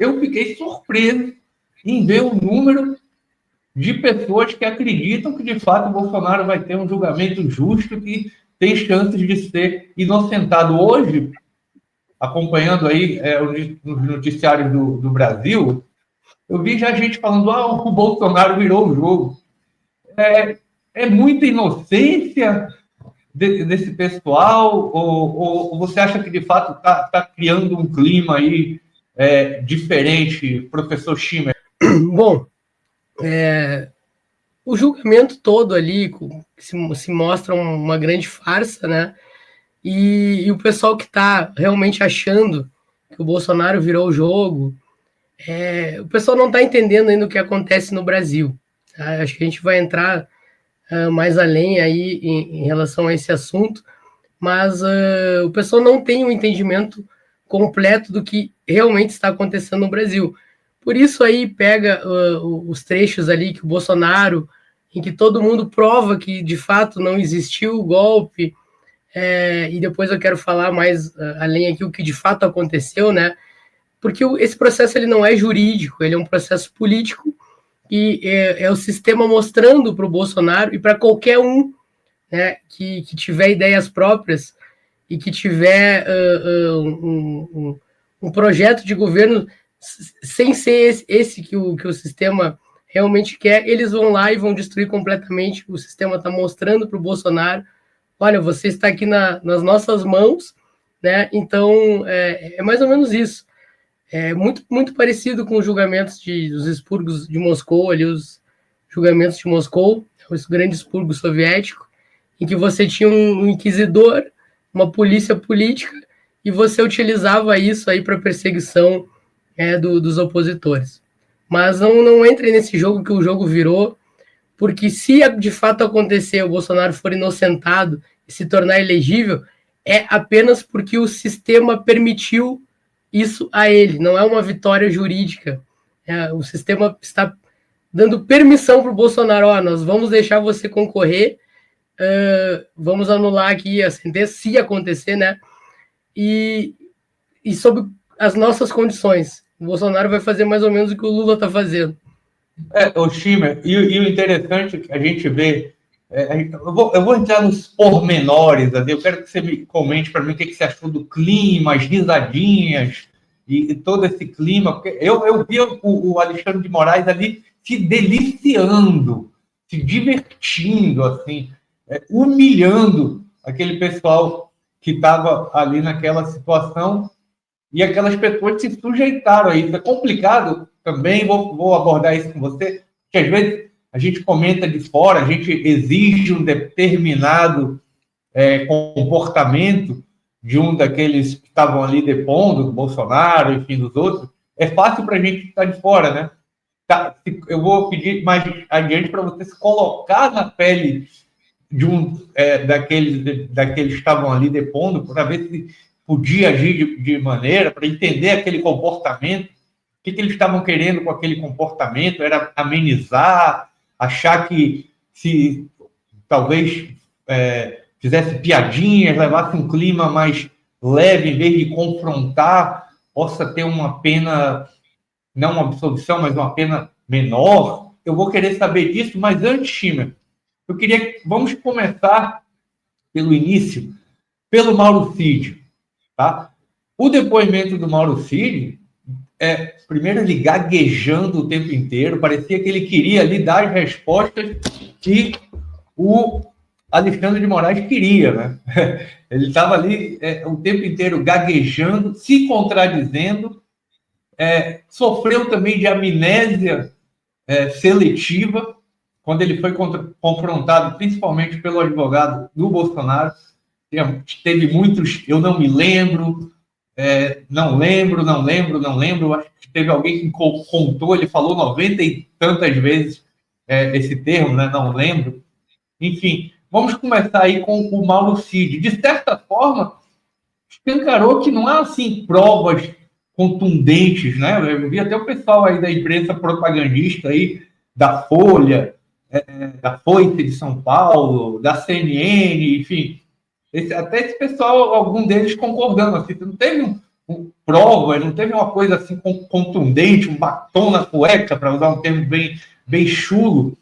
Eu fiquei surpreso em ver o número de pessoas que acreditam que, de fato, o Bolsonaro vai ter um julgamento justo, que tem chances de ser inocentado. Hoje, acompanhando aí os noticiários do Brasil, eu vi já gente falando, o Bolsonaro virou o jogo. É muita inocência desse pessoal, ou você acha que, de fato, está criando um clima aí diferente, professor Schimmer? Bom, o julgamento todo ali se mostra uma grande farsa, né? E o pessoal que está realmente achando que o Bolsonaro virou o jogo, o pessoal não está entendendo ainda o que acontece no Brasil. Tá? Acho que a gente vai entrar mais além aí em relação a esse assunto, mas o pessoal não tem um entendimento completo do que realmente está acontecendo no Brasil. Por isso aí pega os trechos ali que o Bolsonaro, em que todo mundo prova que de fato não existiu o golpe, e depois eu quero falar mais além aqui o que de fato aconteceu, né? Porque esse processo ele não é jurídico, ele é um processo político e é o sistema mostrando para o Bolsonaro e para qualquer um, né, que tiver ideias próprias e que tiver um projeto de governo sem ser esse que o sistema realmente quer, eles vão lá e vão destruir completamente. O sistema está mostrando para o Bolsonaro, olha, você está aqui nas nossas mãos, né? Então, é mais ou menos isso. É muito, muito parecido com os julgamentos dos expurgos de Moscou, ali os julgamentos de Moscou, o grande expurgo soviético, em que você tinha um inquisidor, uma polícia política, e você utilizava isso aí para perseguição dos opositores. Mas não entre nesse jogo que o jogo virou, porque se de fato acontecer, o Bolsonaro for inocentado e se tornar elegível, é apenas porque o sistema permitiu isso a ele, não é uma vitória jurídica. O sistema está dando permissão para o Bolsonaro, nós vamos deixar você concorrer, vamos anular aqui a sentença, se acontecer, né? E sob as nossas condições. O Bolsonaro vai fazer mais ou menos o que o Lula está fazendo. O Schimmer, e o interessante que a gente vê, eu vou entrar nos pormenores, eu quero que você me comente para mim o que você achou do clima, as risadinhas e todo esse clima, porque eu vi o Alexandre de Moraes ali se deliciando, se divertindo, assim, humilhando aquele pessoal que estava ali naquela situação, e aquelas pessoas se sujeitaram a isso. É complicado também, vou abordar isso com você, que às vezes a gente comenta de fora, a gente exige um determinado comportamento de um daqueles que estavam ali depondo, do Bolsonaro, enfim, dos outros. É fácil para a gente que está de fora, né? Eu vou pedir mais adiante para você se colocar na pele de daqueles que estavam ali depondo, para ver se podia agir de maneira, para entender aquele comportamento, o que eles estavam querendo com aquele comportamento, era amenizar, achar que se talvez fizesse piadinhas, levasse um clima mais leve, em vez de confrontar, possa ter uma pena, não uma absolvição, mas uma pena menor. Eu vou querer saber disso, mas antes, Schimmer, vamos começar pelo início, pelo Mauro Cid, tá? O depoimento do Mauro Cid, primeiro ele gaguejando o tempo inteiro, parecia que ele queria ali dar as respostas que o Alexandre de Moraes queria, né? Ele estava ali o tempo inteiro gaguejando, se contradizendo, sofreu também de amnésia seletiva, quando ele foi confrontado, principalmente pelo advogado do Bolsonaro. Teve muitos, eu não me lembro, não lembro. Acho que teve alguém que contou, ele falou 90 e tantas vezes esse termo, né? Não lembro. Enfim, vamos começar aí com o Mauro Cid. De certa forma, escancarou que não há, assim, provas contundentes, né? Eu vi até o pessoal aí da imprensa propagandista aí, da Folha, da Folha de São Paulo, da CNN, enfim, até esse pessoal, algum deles concordando, assim, não teve prova, ele não teve uma coisa assim contundente, um batom na cueca, para usar um termo bem chulo,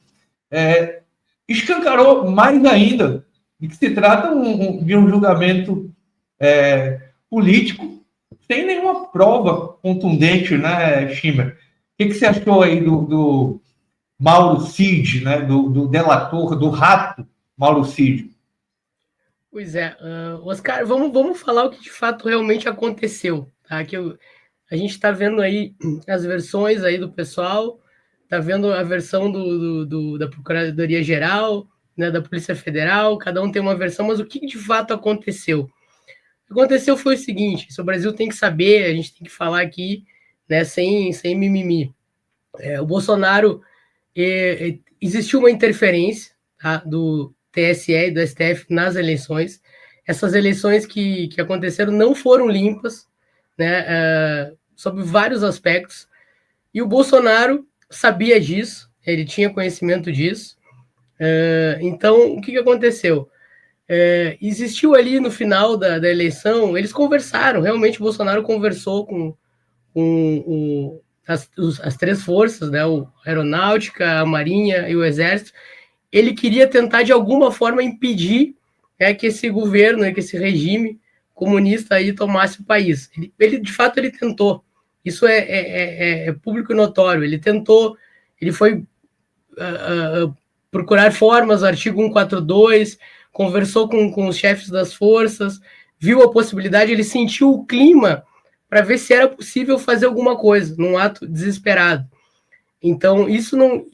escancarou mais ainda de que se trata de um julgamento político sem nenhuma prova contundente, né, Schimmer? O que você achou aí do Mauro Cid, né, do delator, do rato Mauro Cid? Pois é, Oscar, vamos falar o que de fato realmente aconteceu, tá? A gente está vendo aí as versões aí do pessoal, está vendo a versão da Procuradoria-Geral, né, da Polícia Federal, cada um tem uma versão, mas o que de fato aconteceu? O que aconteceu foi o seguinte, o Brasil tem que saber, a gente tem que falar aqui, né, sem mimimi. O Bolsonaro, existiu uma interferência, tá, do TSE e do STF nas eleições. Essas eleições que aconteceram não foram limpas, né, sob vários aspectos, e o Bolsonaro sabia disso, ele tinha conhecimento disso. Então, o que aconteceu? Existiu ali no final da eleição, eles conversaram, realmente o Bolsonaro conversou com as três forças, né, a Aeronáutica, a Marinha e o Exército. Ele queria tentar, de alguma forma, impedir que esse governo, que esse regime comunista aí tomasse o país. Ele de fato, ele tentou. Isso é público e notório. Ele tentou, ele foi procurar formas, artigo 142, conversou com os chefes das forças, viu a possibilidade, ele sentiu o clima para ver se era possível fazer alguma coisa, num ato desesperado. Então, isso não...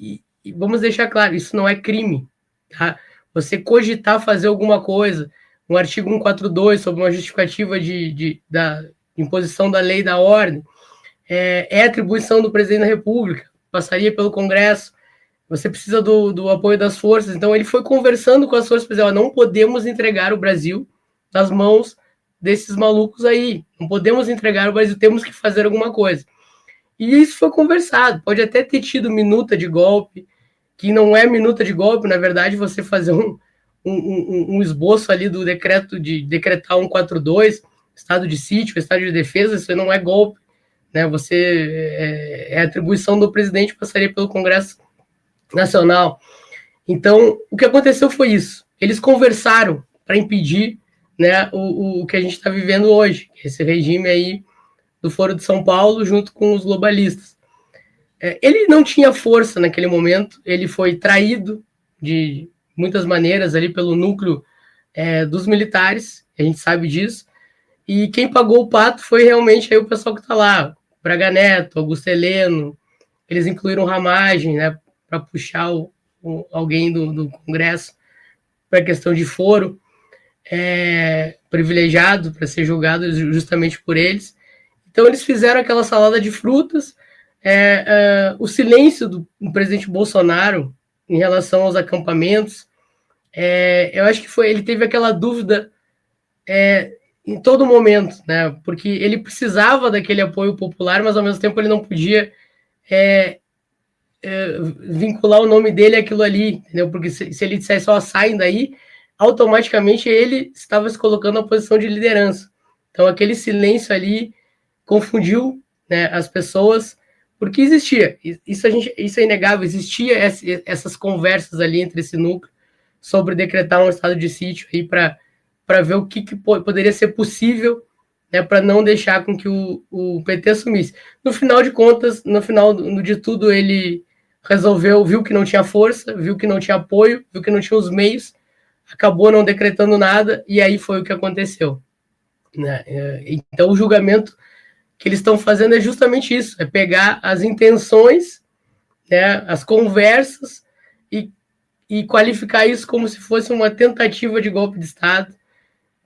Vamos deixar claro, isso não é crime, tá? Você cogitar fazer alguma coisa, um artigo 142 sobre uma justificativa da imposição da lei e da ordem, é atribuição do presidente da República, passaria pelo Congresso, você precisa do apoio das forças. Então, ele foi conversando com as forças para dizer, não podemos entregar o Brasil nas mãos desses malucos aí, não podemos entregar o Brasil, temos que fazer alguma coisa. E isso foi conversado, pode até ter tido minuta de golpe, que não é minuta de golpe, na verdade, você fazer um esboço ali do decreto de decretar 142, estado de sítio, estado de defesa, isso não é golpe, né? É atribuição do presidente, passaria pelo Congresso Nacional. Então, o que aconteceu foi isso. Eles conversaram para impedir, né, o que a gente está vivendo hoje, esse regime aí do Foro de São Paulo junto com os globalistas. Ele não tinha força naquele momento, ele foi traído de muitas maneiras ali pelo núcleo dos militares, a gente sabe disso, e quem pagou o pato foi realmente aí o pessoal que está lá, Braga Neto, Augusto Heleno, eles incluíram Ramagem, né, para puxar alguém do Congresso para questão de foro privilegiado para ser julgado justamente por eles. Então, eles fizeram aquela salada de frutas. O silêncio do presidente Bolsonaro em relação aos acampamentos, eu acho que ele teve aquela dúvida em todo momento, né? Porque ele precisava daquele apoio popular, mas ao mesmo tempo ele não podia vincular o nome dele àquilo ali, entendeu? Porque se ele dissesse só saem daí, automaticamente ele estava se colocando na posição de liderança. Então, aquele silêncio ali confundiu, né, as pessoas, porque existia, isso é inegável, existia essas conversas ali entre esse núcleo sobre decretar um estado de sítio aí para ver o que poderia ser possível, né, para não deixar com que o PT assumisse. No final de contas, no final de tudo, ele resolveu, viu que não tinha força, viu que não tinha apoio, viu que não tinha os meios, acabou não decretando nada, e aí foi o que aconteceu, né? Então, o julgamento que eles estão fazendo é justamente isso, é pegar as intenções, né, as conversas e qualificar isso como se fosse uma tentativa de golpe de Estado,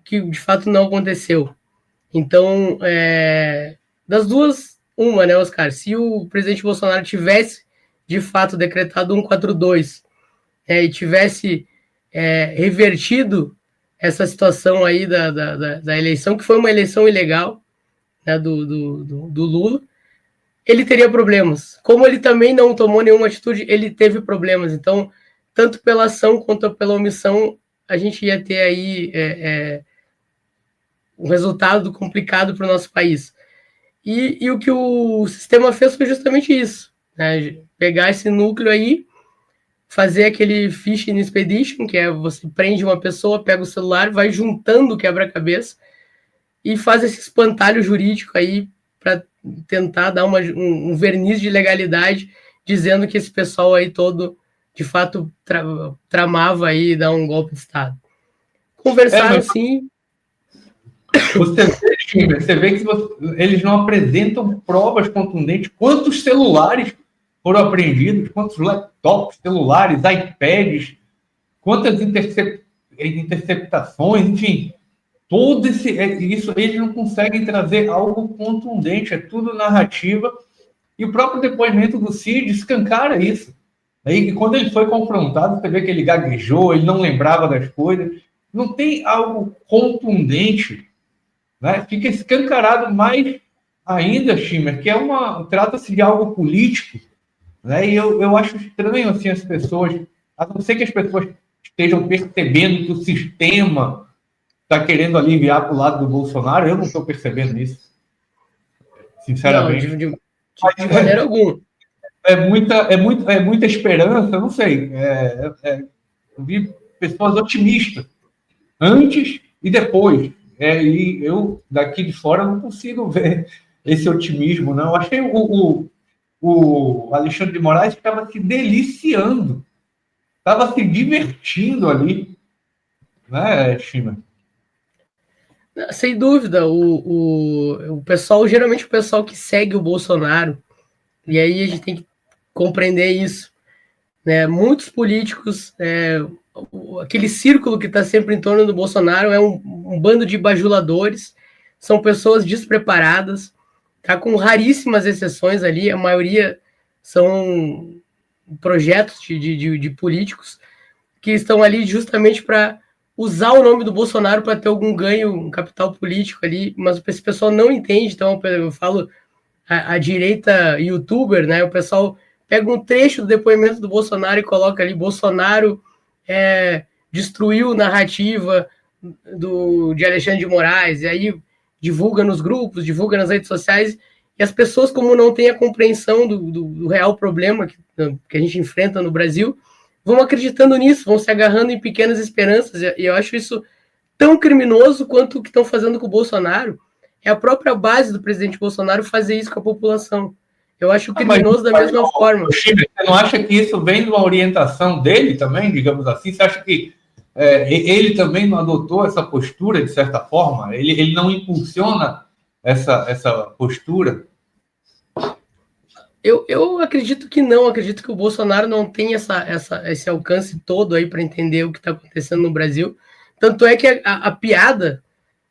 que de fato não aconteceu. Então, das duas, uma, né, Oscar? Se o presidente Bolsonaro tivesse de fato decretado 142 e tivesse revertido essa situação aí da eleição, que foi uma eleição ilegal, né, do Lula, ele teria problemas. Como ele também não tomou nenhuma atitude, ele teve problemas. Então, tanto pela ação quanto pela omissão, a gente ia ter aí um resultado complicado para o nosso país. E o que o sistema fez foi justamente isso, né? Pegar esse núcleo aí, fazer aquele phishing expedition, que é você prende uma pessoa, pega o celular, vai juntando o quebra-cabeça e faz esse espantalho jurídico aí para tentar dar um verniz de legalidade, dizendo que esse pessoal aí todo, de fato, tramava aí dar um golpe de Estado. Conversaram sim. Você vê que eles não apresentam provas contundentes. Quantos celulares foram apreendidos? Quantos laptops, celulares, iPads? Quantas interceptações? Enfim, todo isso eles não conseguem trazer algo contundente. É tudo narrativa. E o próprio depoimento do Cid escancara isso. Aí, quando ele foi confrontado, você vê que ele gaguejou, ele não lembrava das coisas. Não tem algo contundente, né? Fica escancarado mais ainda, Schimmer, que trata-se de algo político, né? E eu acho estranho assim as pessoas, a não ser que as pessoas estejam percebendo que o sistema está querendo aliviar para o lado do Bolsonaro, eu não estou percebendo isso, sinceramente. Não, de maneira alguma. É muita esperança, não sei. Eu vi pessoas otimistas antes e depois. E eu, daqui de fora, não consigo ver esse otimismo, não. Eu achei o Alexandre de Moraes estava se deliciando, estava se divertindo ali, né, Chima? Sem dúvida, o pessoal, geralmente o pessoal que segue o Bolsonaro, e aí a gente tem que compreender isso, né? Muitos políticos, aquele círculo que está sempre em torno do Bolsonaro é um bando de bajuladores, são pessoas despreparadas, tá? Com raríssimas exceções ali, a maioria são projetos de políticos que estão ali justamente para usar o nome do Bolsonaro para ter algum ganho, um capital político ali, mas esse pessoal não entende, então eu falo a direita youtuber, né? O pessoal pega um trecho do depoimento do Bolsonaro e coloca ali, Bolsonaro destruiu narrativa de Alexandre de Moraes, e aí divulga nos grupos, divulga nas redes sociais, e as pessoas, como não têm a compreensão do real problema que a gente enfrenta no Brasil, vão acreditando nisso, vão se agarrando em pequenas esperanças, e eu acho isso tão criminoso quanto o que estão fazendo com o Bolsonaro. É a própria base do presidente Bolsonaro fazer isso com a população. Eu acho criminoso da mesma forma. Você não acha que isso vem de uma orientação dele também, digamos assim? Você acha que ele também não adotou essa postura, de certa forma? Ele não impulsiona essa postura? Eu acredito que não, acredito que o Bolsonaro não tem esse alcance todo aí para entender o que está acontecendo no Brasil. Tanto é que a piada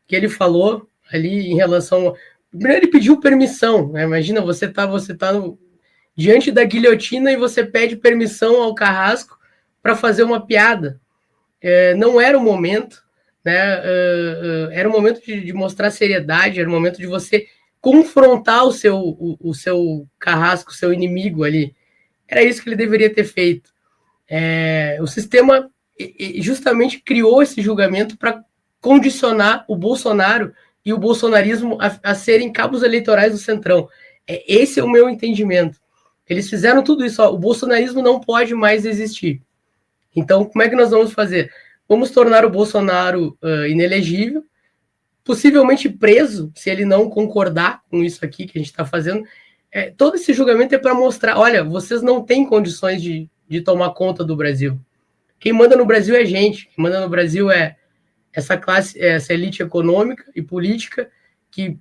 que ele falou ali em relação. Primeiro, ele pediu permissão, né? Imagina, você tá diante da guilhotina e você pede permissão ao Carrasco para fazer uma piada. Não era o momento, né? Era o momento de mostrar seriedade, era o momento de você confrontar o seu Carrasco, o seu inimigo ali. Era isso que ele deveria ter feito. O sistema justamente criou esse julgamento para condicionar o Bolsonaro e o bolsonarismo a serem cabos eleitorais do Centrão. Esse é o meu entendimento. Eles fizeram tudo isso. O bolsonarismo não pode mais existir. Então, como é que nós vamos fazer? Vamos tornar o Bolsonaro inelegível, possivelmente preso, se ele não concordar com isso aqui que a gente está fazendo. Todo esse julgamento é para mostrar, olha, vocês não têm condições de tomar conta do Brasil. Quem manda no Brasil é a gente. Quem manda no Brasil é essa classe, essa elite econômica e política que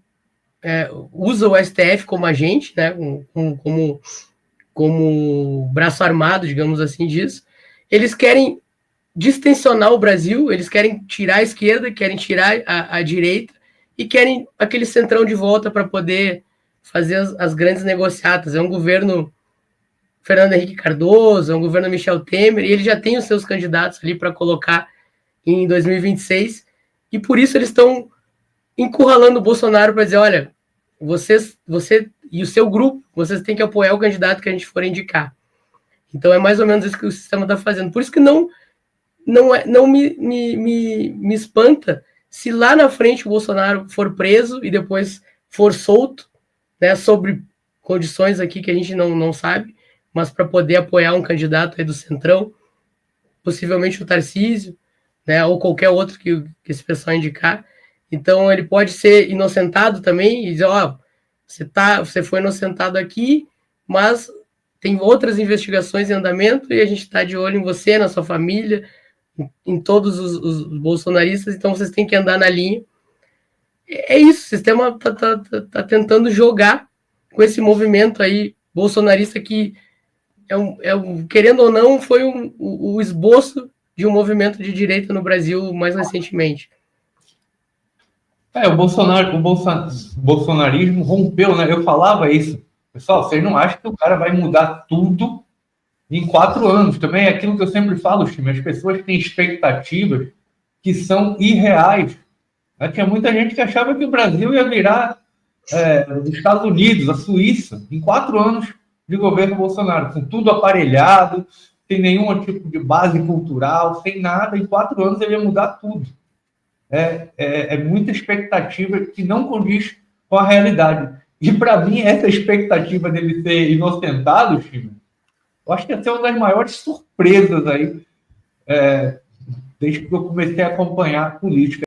usa o STF como agente, né, como braço armado, digamos assim, disso. Eles querem distensionar o Brasil, eles querem tirar a esquerda, querem tirar a direita e querem aquele centrão de volta para poder fazer as grandes negociatas. É um governo Fernando Henrique Cardoso, é um governo Michel Temer, e ele já tem os seus candidatos ali para colocar em 2026, e por isso eles estão encurralando o Bolsonaro para dizer, olha, você e o seu grupo, vocês têm que apoiar o candidato que a gente for indicar. Então é mais ou menos isso que o sistema está fazendo. Por isso que não me espanta se lá na frente o Bolsonaro for preso e depois for solto, né, sobre condições aqui que a gente não sabe, mas para poder apoiar um candidato aí do Centrão, possivelmente o Tarcísio, né, ou qualquer outro que esse pessoal indicar. Então, ele pode ser inocentado também e dizer, ó, você foi inocentado aqui, mas tem outras investigações em andamento e a gente está de olho em você, na sua família, em todos os bolsonaristas, então vocês têm que andar na linha. É isso, o sistema tá tentando jogar com esse movimento aí bolsonarista que, querendo ou não, foi o esboço de um movimento de direita no Brasil mais recentemente. O bolsonarismo rompeu, né? Eu falava isso. Pessoal, vocês não acham que o cara vai mudar tudo em 4 anos? Também é aquilo que eu sempre falo, time. As pessoas têm expectativas que são irreais. Tinha muita gente que achava que o Brasil ia virar os Estados Unidos, a Suíça, em 4 anos de governo Bolsonaro, com tudo aparelhado, sem nenhum tipo de base cultural, sem nada. Em 4 anos ele ia mudar tudo. É muita expectativa que não condiz com a realidade. E, para mim, essa expectativa dele ser inocentado, Chico, eu acho que ia ser uma das maiores surpresas aí, desde que eu comecei a acompanhar a política.